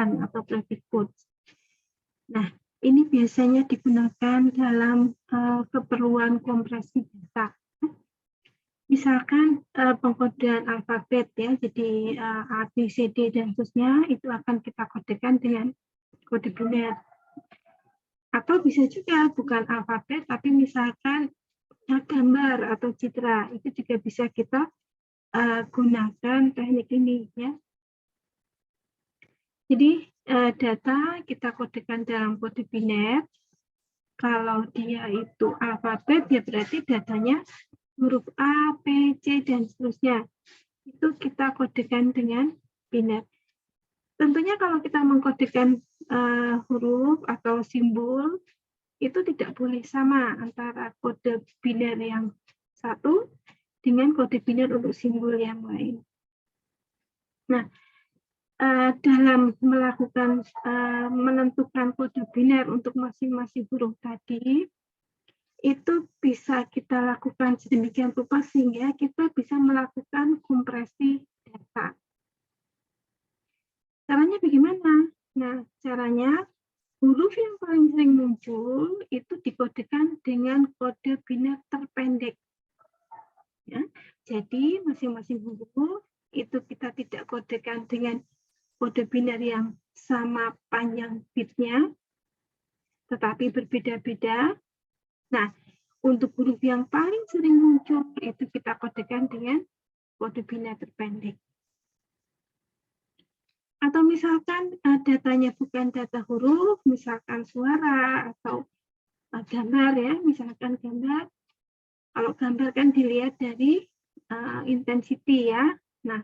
tambahan atau private codes. Nah, ini biasanya digunakan dalam keperluan kompresi data. Misalkan pengkodean alfabet ya, jadi A, B, C, D dan seterusnya itu akan kita kodekan dengan kode biner. Atau bisa juga bukan alfabet, tapi misalkan gambar atau citra itu juga bisa kita gunakan teknik ini ya. Jadi data kita kodekan dalam kode biner. Kalau dia itu alfabet, ya berarti datanya huruf A, P, C, dan seterusnya. Itu kita kodekan dengan biner. Tentunya kalau kita mengkodekan huruf atau simbol, itu tidak boleh sama antara kode biner yang satu dengan kode biner untuk simbol yang lain. Nah, dalam melakukan menentukan kode biner untuk masing-masing huruf tadi, itu bisa kita lakukan sedemikian rupa sehingga kita bisa melakukan kompresi data. Caranya bagaimana? Nah, caranya huruf yang paling sering muncul itu dikodekan dengan kode biner terpendek. Ya, jadi masing-masing huruf itu kita tidak kodekan dengan kode biner yang sama panjang bitnya, tetapi berbeda-beda. Nah, untuk huruf yang paling sering muncul itu kita kodekan dengan kode biner terpendek. Atau misalkan datanya bukan data huruf, misalkan suara atau gambar ya, misalkan gambar. Kalau gambar kan dilihat dari intensity ya. Nah,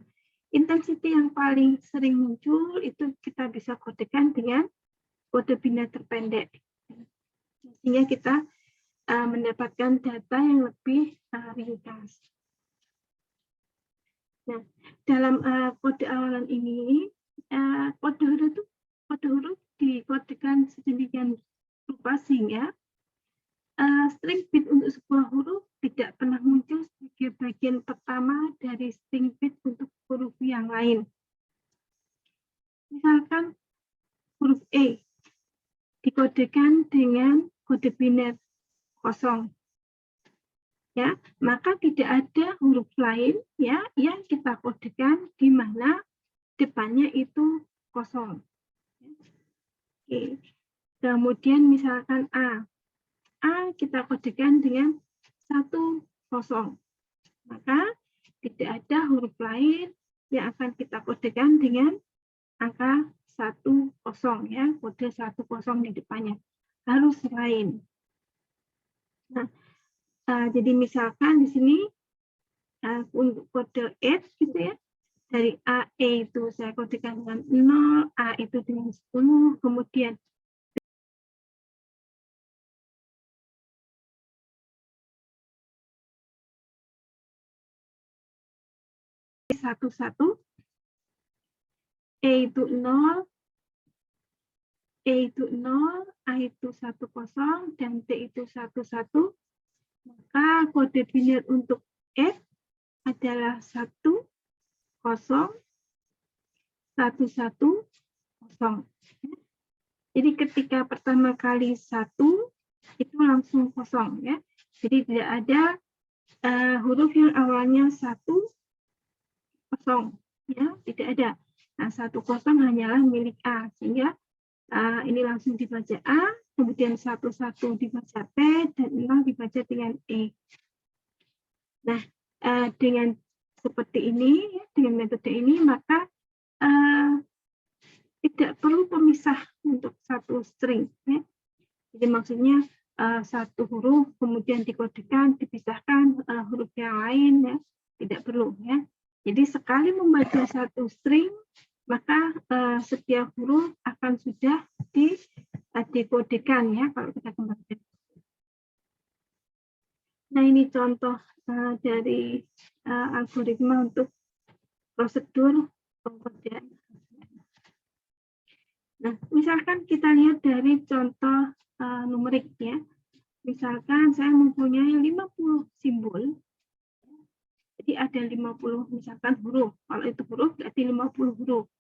intensity yang paling sering muncul itu kita bisa kodekan dengan kode biner terpendek. Sehingga kita mendapatkan data yang lebih ringkas. Nah, dalam kode awalan ini, kode huruf dikodekan sedemikian rupa sehingga string bit untuk sebuah huruf tidak pernah muncul sebagai bagian pertama dari string bit untuk huruf yang lain. Misalkan huruf E dikodekan dengan kode biner 0. Ya, maka tidak ada huruf lain ya yang kita kodekan di mana depannya itu 0. Oke. Kemudian misalkan A kita kodekan dengan 10. Maka tidak ada huruf lain yang akan kita kodekan dengan angka 10 ya, kode 10 di depannya. Harus lain. Nah, jadi misalkan di sini untuk kode F gitu ya, dari A, E itu saya kodekan dengan 0, A itu dengan 10, kemudian 11, E itu 0, E itu 0, A itu 10, dan T itu 11, maka kode biner untuk F adalah 1, 0, 1, 1, 0. Jadi ketika pertama kali 1, itu langsung 0 ya. Jadi tidak ada huruf yang awalnya 1, 0 ya, tidak ada. Nah, 1, 0 hanyalah milik A, sehingga ini langsung dibaca A, kemudian 1, 1 dibaca P, dan 0 dibaca dengan E. Nah, dengan seperti ini, dengan metode ini, maka tidak perlu pemisah untuk satu string. Ya. Jadi maksudnya satu huruf kemudian dikodekan, dipisahkan huruf yang lain, ya. Tidak perlu. Ya. Jadi sekali membaca satu string, maka setiap huruf akan sudah dikodekan ya kalau kita kembangkan. Nah, ini contoh dari algoritma untuk prosedur pengkodean. Nah, misalkan kita lihat dari contoh numerik ya. Misalkan saya mempunyai 50 simbol. Jadi ada 50 misalkan huruf. Kalau itu huruf berarti 50 huruf.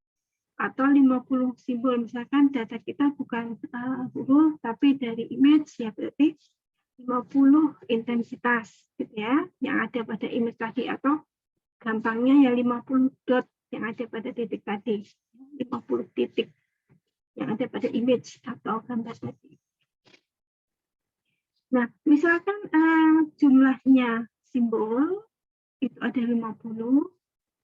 atau 50 simbol. Misalkan data kita bukan huruf tapi dari image, ya berarti 50 intensitas gitu ya yang ada pada image tadi, atau gampangnya ya 50 dot yang ada pada titik tadi, 50 titik yang ada pada image atau gambar tadi. Nah, misalkan jumlahnya simbol itu ada 50,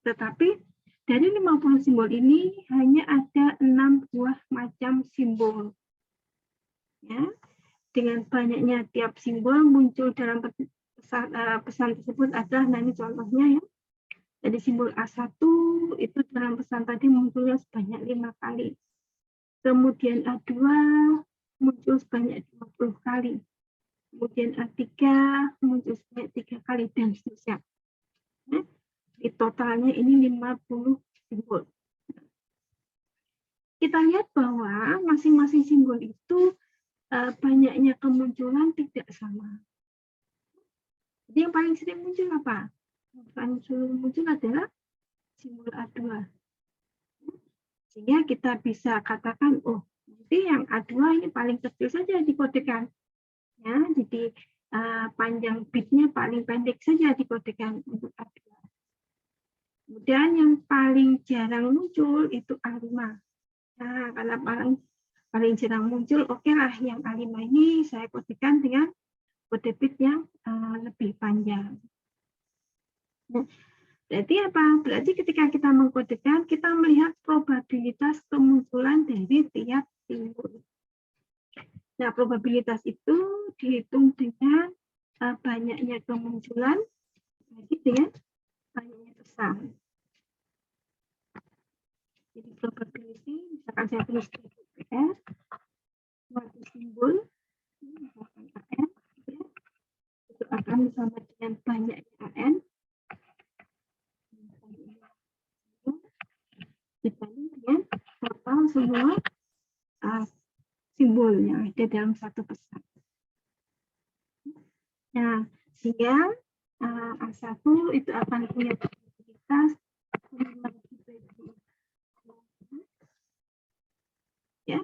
tetapi dari 50 simbol ini hanya ada 6 buah macam simbol. Ya, dengan banyaknya tiap simbol muncul dalam pesan tersebut adalah, nah ini contohnya ya. Jadi simbol A1 itu dalam pesan tadi munculnya sebanyak 5 kali. Kemudian A2 muncul sebanyak 20 kali. Kemudian A3 muncul sebanyak 3 kali, dan seterusnya. Nah, di totalnya ini 50 simbol. Kita lihat bahwa masing-masing simbol itu banyaknya kemunculan tidak sama. Jadi yang paling sering muncul apa? Yang paling sering muncul adalah simbol A2. Sehingga kita bisa katakan, oh, nanti yang A2 ini paling kecil saja dikodekan. Ya, jadi panjang bitnya paling pendek saja dikodekan untuk A2. Kemudian yang paling jarang muncul itu A5. Nah, karena paling jarang muncul, oke lah yang A5 ini saya kodekan dengan kode bit yang lebih panjang. Nah, berarti apa? Berarti ketika kita mengkodekan, kita melihat probabilitas kemunculan dari tiap simbol. Nah, probabilitas itu dihitung dengan banyaknya kemunculan bagi dengan banyaknya pesan. Jadi probability, misalkan saya tulis PR, suatu simbol, misalkan AN, ya, itu akan sama dengan banyaknya AN, dibanding dengan total semua simbol yang ada dalam satu pesan. Nah, sehingga A1 itu akan punya probabilitas 5 dibagi, ya.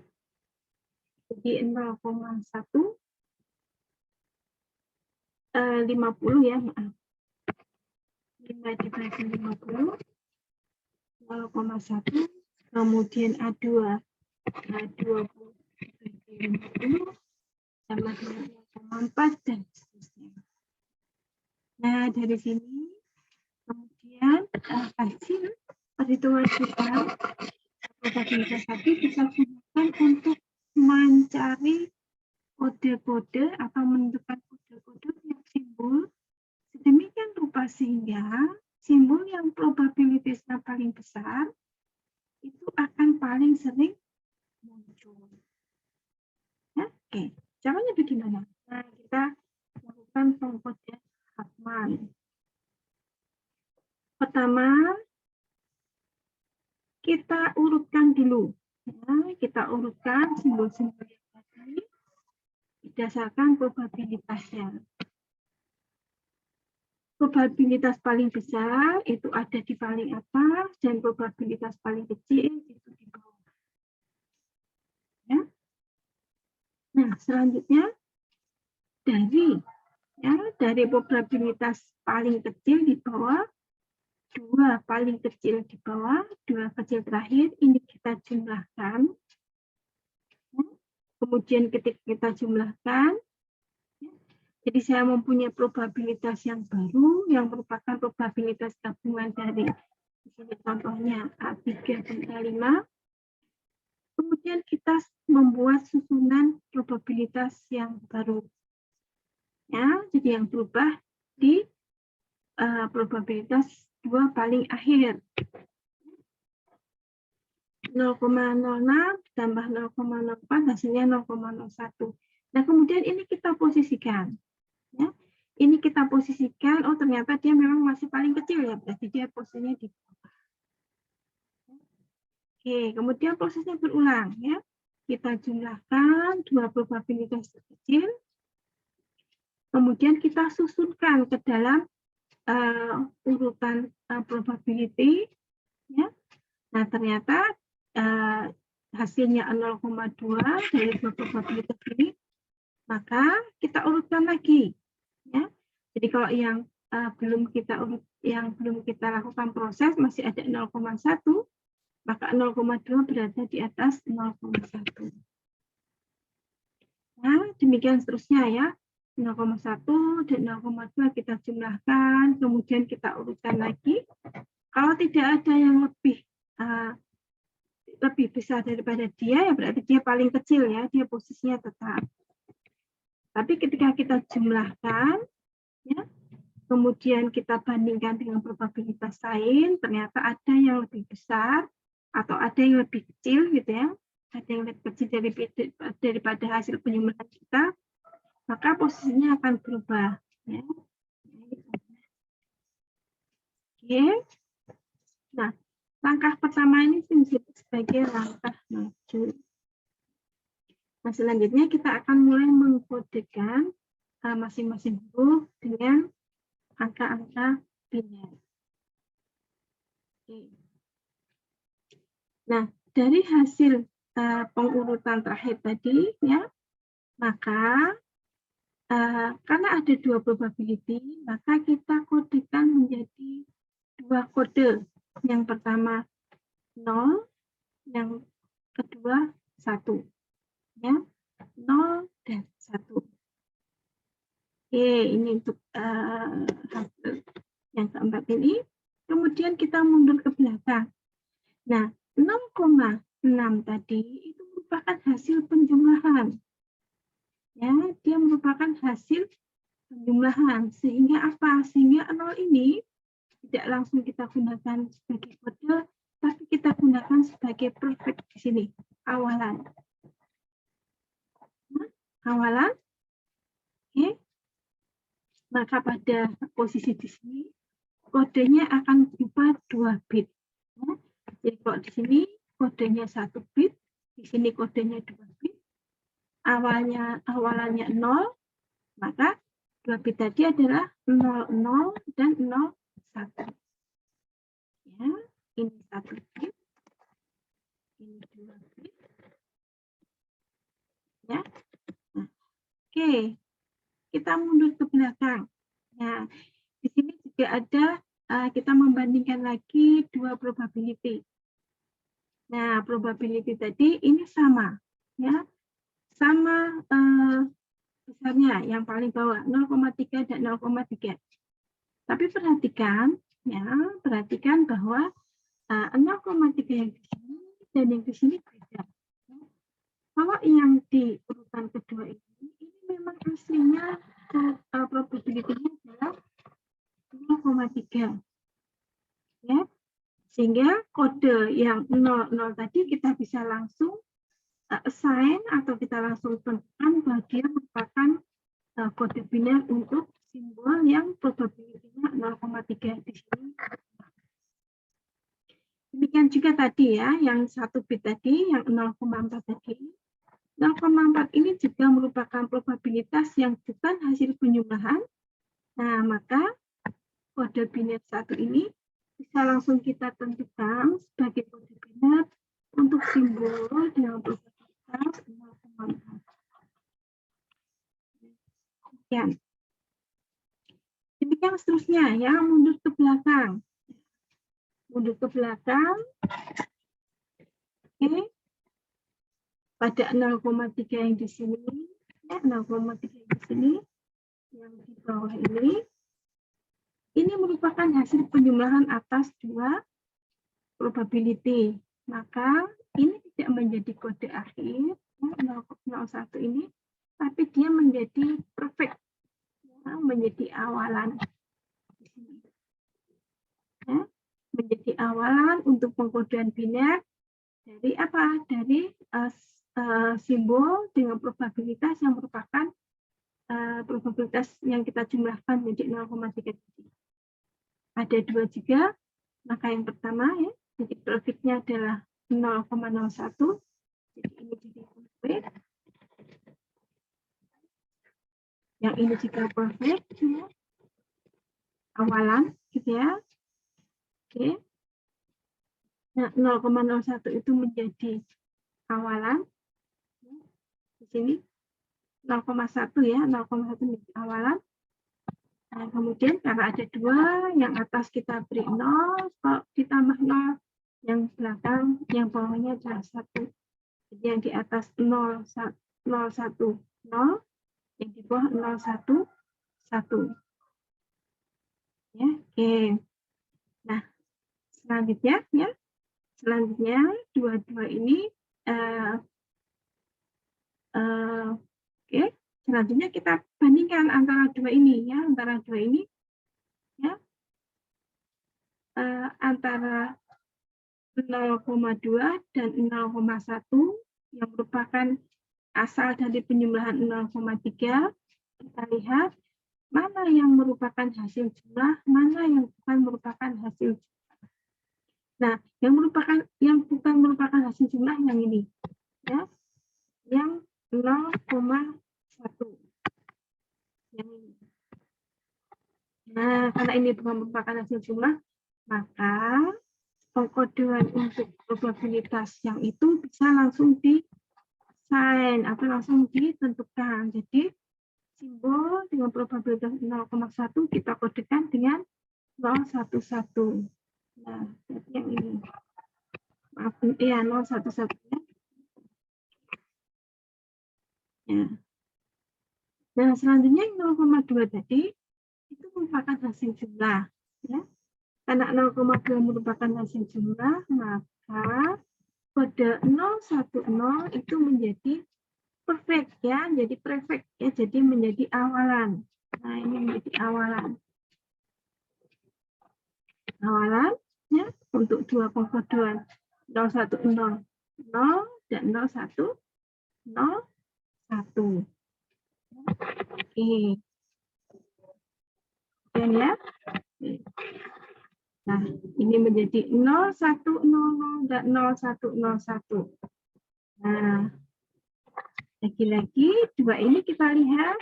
Jadi 0,1 50 ya, maaf. 5 dibagi 50, 0,1, kemudian A2 20 dibagi 50 sama dengan 0,4 dan seterusnya. Nah, dari sini kemudian hasil perhitungan kita probabilitas tadi bisa digunakan untuk mencari kode-kode atau menentukan kode-kode yang simbol sedemikian rupa sehingga simbol yang probabilitasnya paling besar itu akan paling sering muncul. Ya, oke, caranya bagaimana? Nah, kita lakukan pengkodean Hartman. Pertama, kita urutkan dulu. Ya, kita urutkan simbol-simbol yang tadi berdasarkan probabilitasnya. Probabilitas paling besar itu ada di paling atas dan probabilitas paling kecil itu di bawah. Ya. Nah, selanjutnya dari probabilitas paling kecil di bawah, 2 paling kecil di bawah, 2 kecil terakhir ini kita jumlahkan. Ya. Kemudian ketika kita jumlahkan, jadi saya mempunyai probabilitas yang baru yang merupakan probabilitas gabungan dari di sini contohnya A3 dan A5. Kemudian kita membuat susunan probabilitas yang baru. Ya, jadi yang berubah di probabilitas 2 paling akhir. 0,06 tambah 0,04 hasilnya 0,01. Nah, kemudian ini kita posisikan. Ya. Ini kita posisikan, oh ternyata dia memang masih paling kecil ya, berarti dia posisinya di bawah. Oke, kemudian prosesnya berulang ya. Kita jumlahkan 2 probabilitas terkecil, kemudian kita susunkan ke dalam urutan probability. Ya. Nah, ternyata hasilnya 0,2 dari dua probabilitas ini, maka kita urutkan lagi, ya. Jadi kalau yang belum kita lakukan proses masih ada 0,1, maka 0,2 berada di atas 0,1. Nah, demikian seterusnya ya. 0,1 dan 0,2 kita jumlahkan, kemudian kita urutkan lagi. Kalau tidak ada yang lebih besar daripada dia, ya berarti dia paling kecil ya, dia posisinya tetap. Tapi ketika kita jumlahkan, ya, kemudian kita bandingkan dengan probabilitas lain, ternyata ada yang lebih besar atau ada yang lebih kecil gitu ya, ada yang lebih kecil daripada hasil penyumbatan kita, maka posisinya akan berubah. Ya. Oke. Nah, langkah pertama ini disebut sebagai langkah maju. Nah, selanjutnya kita akan mulai mengkodekan masing-masing huruf dengan angka-angka biner. Oke. Nah, dari hasil pengurutan terakhir tadi, ya, maka karena ada dua probability, maka kita kodekan menjadi dua kode. Yang pertama 0, yang kedua 1. Ya, 0 dan 1. Oke, ini untuk hasil yang keempat ini. Kemudian kita mundur ke belakang. Nah, 6,6 tadi itu merupakan hasil penjumlahan. Ya, dia merupakan hasil penjumlahan. Sehingga apa? Sehingga 0 ini tidak langsung kita gunakan sebagai kode, tapi kita gunakan sebagai perfect di sini, awalan. Nah, awalan. Oke. Maka pada posisi di sini kodenya akan berupa 2 bit. Ya. Jadi kalau di sini kodenya 1 bit, di sini kodenya 2 bit. Awalannya 0, maka 2 bit tadi adalah 00 dan 01. Ya, ini 1 bit, ini 2 bit. Ya. Nah, oke, kita mundur ke belakang. Nah, di sini juga ada kita membandingkan lagi dua probability. Nah, probability tadi ini sama, ya, sama besarnya yang paling bawah 0,3 dan 0,3. Tapi perhatikan bahwa 0,3 yang di sini dan yang di sini beda. Kalau yang di urutan kedua ini memang aslinya probability-nya adalah 0,3. Ya. Sehingga kode yang 00 tadi kita bisa langsung assign atau kita langsung tentukan bahwa dia merupakan kode biner untuk simbol yang probability-nya 0,3 di sini. Demikian juga tadi ya, yang 1 bit tadi, yang 0,4 tadi. 0,4 ini juga merupakan probabilitas yang bukan hasil penjumlahan. Nah, maka kode biner 1 ini bisa langsung kita tentukan sebagai kode biner untuk simbol dengan probabilitas 0,4. Demikian seterusnya ya, mundur ke belakang. Mundur ke belakang. Oke. Pada 0,3 yang di sini, ya, 0,3 yang di sini, yang di bawah ini merupakan hasil penjumlahan atas dua probability. Maka ini tidak menjadi kode akhir, ya, 0,01 ini, tapi dia menjadi perfect, ya, menjadi awalan. Ya, menjadi awalan untuk pengkodean biner dari apa? Dari simbol dengan probabilitas yang merupakan probabilitas yang kita jumlahkan menjadi 0,3. Ada dua juga, maka yang pertama ya, jadi perfect-nya adalah 0,01. Jadi ini jadi perfect. Yang ini juga perfect, ya. Awalan, gitu ya. Oke. Nah, 0,01 itu menjadi awalan. Di sini 0,1 ya, 0,1 menjadi awalan. Nah, kemudian karena ada 2, yang atas kita beri 0, kalau ditambah 0, yang belakang, yang bawahnya adalah 1. Jadi yang di atas 0, 1, 0, yang di bawah 0, 1, 1. Ya, oke. Nah, selanjutnya ya, dua-dua ini oke. Selanjutnya kita bandingkan antara dua ini ya, ya, antara 0,2 dan 0,1 yang merupakan asal dari penjumlahan 0,3. Kita lihat mana yang merupakan hasil jumlah, mana yang bukan merupakan hasil jumlah. Nah, yang bukan merupakan hasil jumlah yang ini, ya, yang 0,1. Yang ini. Nah, karena ini bukan merupakan hasil jumlah, maka pengkodean untuk probabilitas yang itu bisa langsung di-assign atau langsung ditentukan. Jadi, simbol dengan probabilitas 0,1 kita kodekan dengan 011. Nah, jadi yang ini. Maaf, ya 011 ya. Ya. Nah, selanjutnya 0,2 tadi itu merupakan hasil jumlah. Ya. Karena 0,2 merupakan hasil jumlah, maka kode 010 itu menjadi perfect ya, jadi prefix ya, jadi menjadi awalan. Nah, ini menjadi awalan. Awalan ya untuk dua pengkodean 010 0 dan 01 01. Oke. Dan ya. Nah, ini menjadi 0100 dan 0101. Nah, lagi-lagi dua ini kita lihat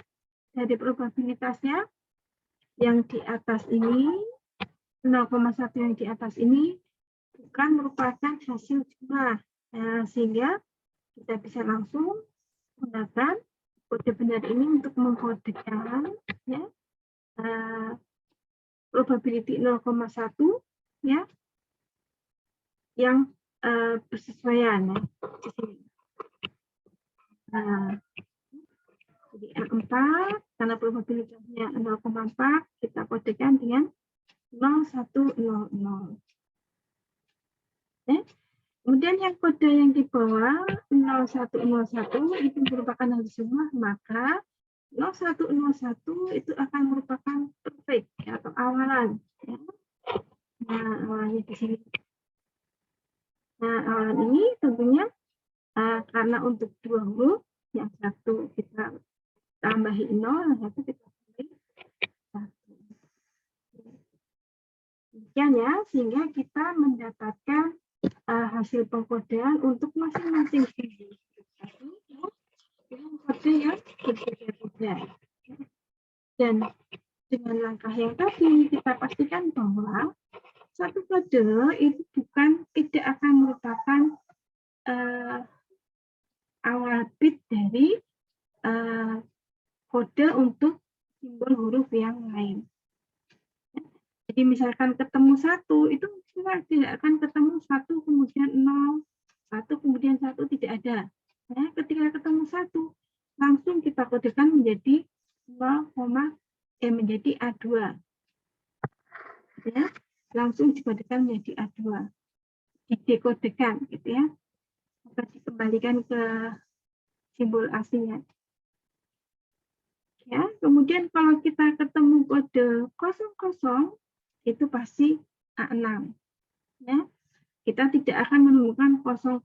dari probabilitasnya yang di atas ini 0,1 yang di atas ini bukan merupakan hasil jumlah. Nah, sehingga kita bisa langsung menggunakan kode benar ini untuk mengkodekan ya, probability 0,1 ya, yang bersesuaian ya, di sini. Nah, jadi R4 karena probabilitasnya 0,4 kita kodekan dengan 0100. Ya. Kemudian yang kode yang di bawah 0101 itu merupakan hasil jumlah, maka 0101 itu akan merupakan perfect ya, atau awalan. Ya. Nah, awalannya di sini. Nah, awalan ini tentunya karena untuk dua huruf, yang satu kita tambahi 0, yang satu kita tambahi 1. Demikian ya, sehingga kita mendapatkan hasil pengkodean untuk masing-masing simbol. Dengan kode yang berbeda-beda. Dan dengan langkah yang tadi, kita pastikan bahwa satu kode itu tidak akan merupakan awal bit dari kode untuk simbol huruf yang lain. Jadi misalkan ketemu 1, itu tidak akan ketemu 1 kemudian 0, 1 kemudian 1, tidak ada. Ya, ketika ketemu 1, langsung kita kodekan menjadi 0, menjadi A2. Ya, langsung dikodekan menjadi A2. Didekodekan gitu ya. Maka dikembalikan ke simbol aslinya. Ya, kemudian kalau kita ketemu kode 00, itu pasti A6. Ya, kita tidak akan menemukan 001,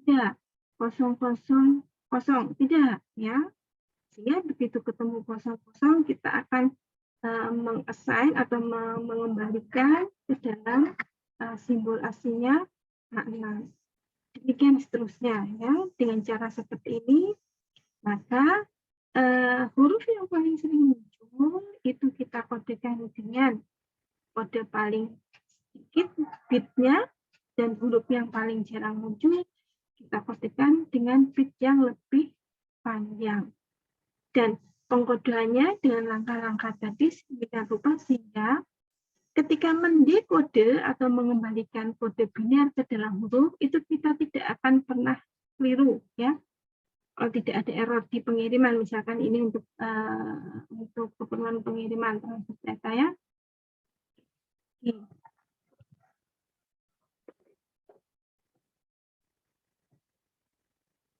tidak, 000, tidak, ya. Sehingga begitu ketemu 00, kita akan mengassign atau mengembalikan ke dalam simbol aslinya A6. Demikian seterusnya, ya. Dengan cara seperti ini, maka huruf yang paling sering muncul itu kita kodekan dengan kode paling sedikit bitnya dan huruf yang paling jarang muncul kita kodekan dengan bit yang lebih panjang. Dan pengkodeannya dengan langkah-langkah tadi sedemikian rupa sehingga ketika mendekode atau mengembalikan kode biner ke dalam huruf itu kita tidak akan pernah keliru ya. Kalau tidak ada error di pengiriman, misalkan ini untuk keperluan pengiriman transaksi data ya,